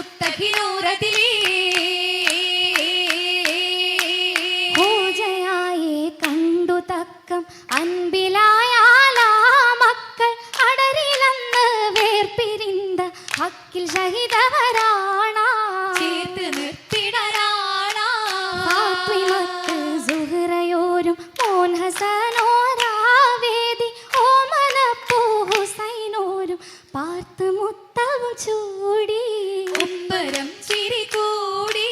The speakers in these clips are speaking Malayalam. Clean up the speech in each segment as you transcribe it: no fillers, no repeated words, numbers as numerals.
മുത്തഹിനൂറതിലേ പൂജയായി കണ്ടു തക്കം അൻപിലായാലാ മക്കൾ അടരിലന്ന് വേർപിരിന്ത ഹക്കിൽ ഷഹിദവരാണ ചേർത്ത് നിർത്തിടരാണ ഫാത്തിമത്ത് സുഹ്റയോരും മോൻ ഹസനോരാവേദി ഓമനപ്പൂ ഹുസൈനോരും പാർത്ത് മുത്തവും ചൂടി ഒപ്പരം ചിരി കൂടി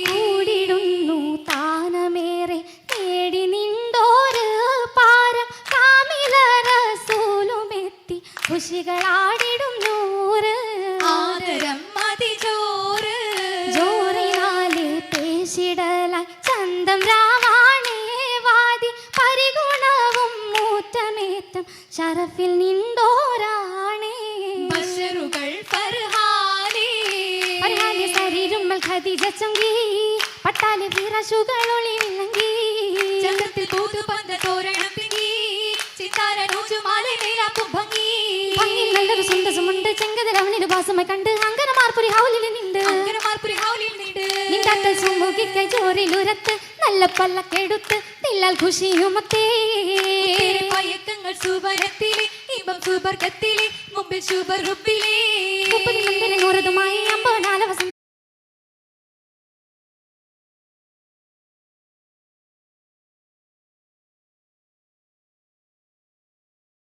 കൂടിടുന്നു താനമേറെ നേടി നിണ്ടോര് പാരം കാമില റസൂലുമെത്തി ഖുശികളാടിടും നൂറ് ആദരം മതിജോറ് ജോറിനാലെ പേശിടലായി ചന്തം രാവാണേ വാദി പരിഗുണവും മൂറ്റമേറ്റം ഷറഫിൽ നിണ്ടോരാണേ ബശറുകൾ ഫർഹാനേ പരിഹാര്യ ശരീരുമ്മൽ ഖദീജ ചൊങ്കി പട്ടാലെ വിറശുകളൊളി വിളങ്ങി ചന്ദ്രത്തിൽ പൂത്തു പന്ത തോരണം തിങ്ങി ചിത്താര നൂച്ചുമാലെ മേലാപ്പും ഭംഗി ഭംഗിയിൽ നല്ലൊരു സുന്ദസമുണ്ട് ചെങ്കതിരവനിരു ഭാസമായി കണ്ട് അങ്കനമാർപുരി ഹൗലിൽ നിണ്ട് അങ്കനമാർപുരി ഹൗലിൽ നീണ്ട് നിണ്ടാക്കൽ സുമുഖിക്കായി ചോറിലുരത്ത് നല്ല പല്ലക്കെടുത്ത് തില്ലാൽ ഖുഷിയുമത്തേ പയക്കങ്ങൾ സുബരത്തിലെ ഇമ്പം സുബർക്കത്തിലെ മുമ്പിൽ ശുഭറുബിലേ നൂറതുമായ